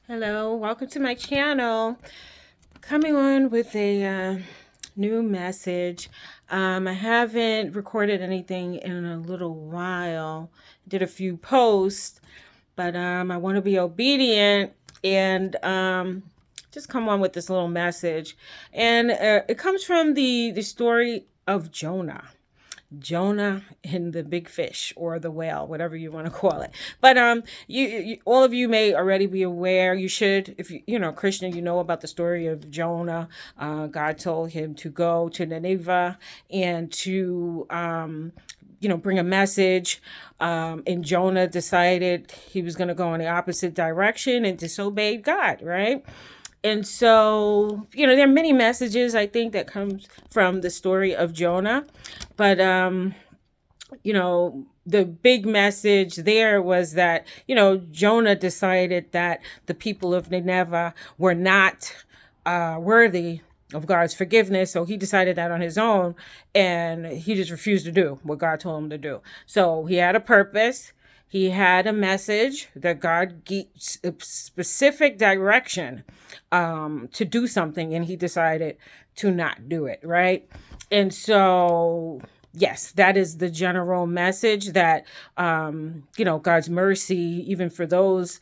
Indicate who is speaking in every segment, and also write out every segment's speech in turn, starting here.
Speaker 1: Hello, welcome to my channel. Coming on with a new message. I haven't recorded anything in a little while. Did a few posts, but I want to be obedient and just come on with this little message. And it comes from the story of Jonah. Jonah and the big fish or the whale, whatever you want to call it. But you all of you may already be aware. You should, if Christian, you know about the story of Jonah. God told him to go to Nineveh and to bring a message. And Jonah decided he was going to go in the opposite direction and disobeyed God, right? And so, there are many messages I think that comes from the story of Jonah. But the big message there was that, Jonah decided that the people of Nineveh were not worthy of God's forgiveness. So he decided that on his own, and he just refused to do what God told him to do. So he had a purpose. He had a message that God gave a specific direction to do something, and he decided to not do it, right? And so, yes, that is the general message that, God's mercy, even for those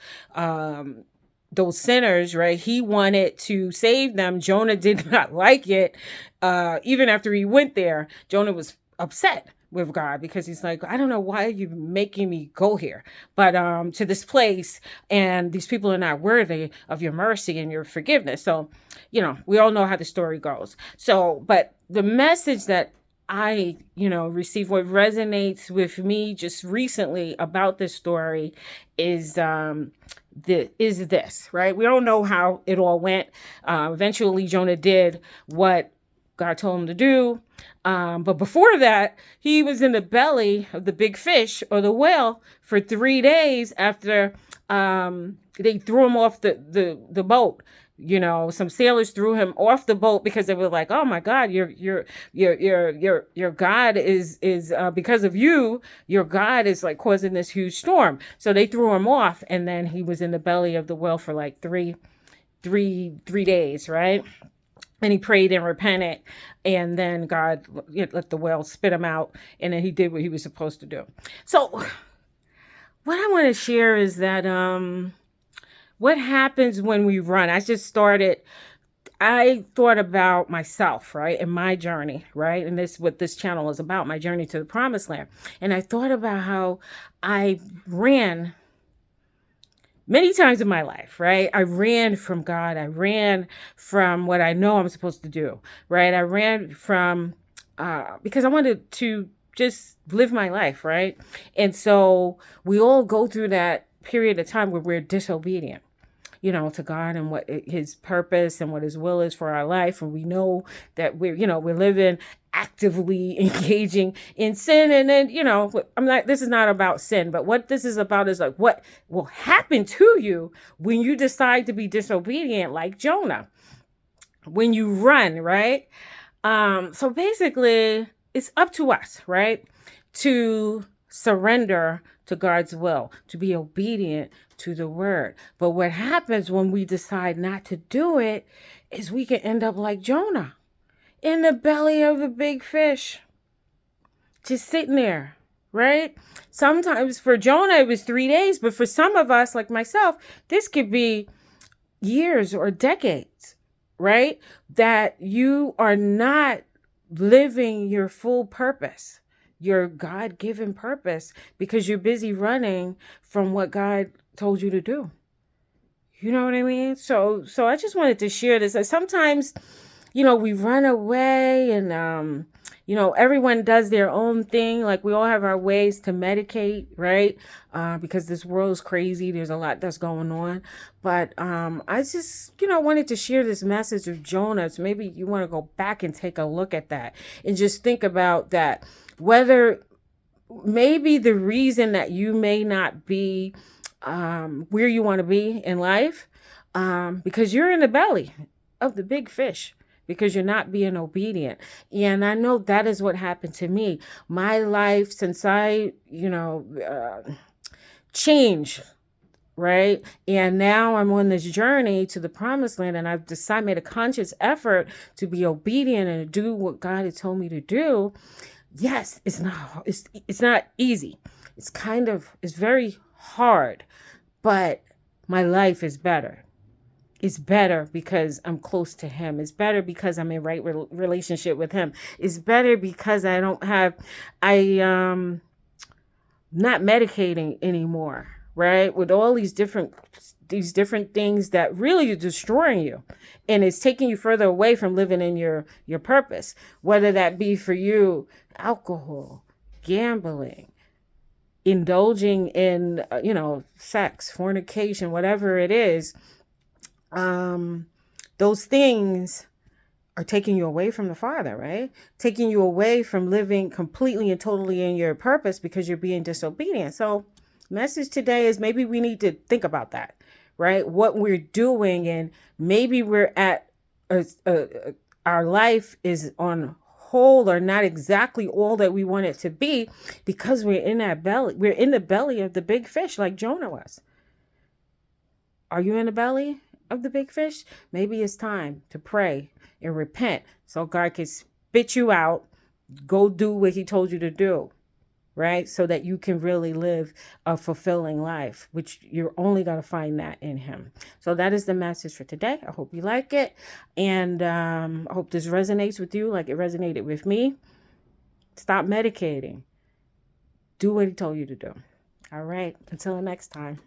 Speaker 1: sinners, right? He wanted to save them. Jonah did not like it. Even after he went there, Jonah was upset with God because he's like, I don't know why are you making me go here, but to this place, and these people are not worthy of your mercy and your forgiveness. So, we all know how the story goes. So, but the message that I, received, what resonates with me just recently about this story is this, right? We don't know how it all went. Eventually, Jonah did what God told him to do. But before that, he was in the belly of the big fish or the whale for 3 days after they threw him off the boat. Some sailors threw him off the boat because they were like, "Oh my God, your God is because of you, your God is like causing this huge storm." So they threw him off, and then he was in the belly of the whale for like three days, right? And he prayed and repented, and then God let the whale spit him out, and then he did what he was supposed to do. So what I want to share is that what happens when we run? I thought about myself, right, and my journey, right? And this what this channel is about, my journey to the promised land. And I thought about how I ran many times in my life, right? I ran from God. I ran from what I know I'm supposed to do, right? I ran from because I wanted to just live my life, right? And so we all go through that period of time where we're disobedient, to God and what his purpose and what his will is for our life. And we know that we're living actively engaging in sin. And then, this is not about sin, but what this is about is like what will happen to you when you decide to be disobedient, like Jonah, when you run, right? So basically, it's up to us, right, to surrender to God's will, to be obedient to the word. But what happens when we decide not to do it is we can end up like Jonah in the belly of the big fish, just sitting there, right? Sometimes for Jonah, it was 3 days, but for some of us, like myself, this could be years or decades, right? That you are not living your full purpose, your God-given purpose, because you're busy running from what God told you to do. You know what I mean? So I just wanted to share this. Sometimes, we run away and, everyone does their own thing. Like we all have our ways to medicate, right? Because this world is crazy. There's a lot that's going on. But I just, wanted to share this message of Jonah. So maybe you want to go back and take a look at that and just think about that. Whether maybe the reason that you may not be where you want to be in life, because you're in the belly of the big fish, because you're not being obedient. And I know that is what happened to me. My life, since I, changed, right? And now I'm on this journey to the promised land, and I've decided, made a conscious effort to be obedient and to do what God had told me to do. Yes, it's not easy. It's very hard, but my life is better. It's better because I'm close to him. It's better because I'm in right relationship with him. It's better because I not medicating anymore, right? With all these different things that really are destroying you, and it's taking you further away from living in your purpose, whether that be for you alcohol, gambling, indulging in sex, fornication, whatever it is. Those things are taking you away from the Father, right? Taking you away from living completely and totally in your purpose because you're being disobedient. So, message today is maybe we need to think about that, right? What we're doing, and maybe we're at our life is on hold or not exactly all that we want it to be because we're in the belly of the big fish like Jonah was. Are you in the belly of the big fish? Maybe it's time to pray and repent so God can spit you out. Go do what he told you to do, right? So that you can really live a fulfilling life, which you're only going to find that in him. So that is the message for today. I hope you like it. And I hope this resonates with you like it resonated with me. Stop medicating. Do what he told you to do. All right. Until the next time.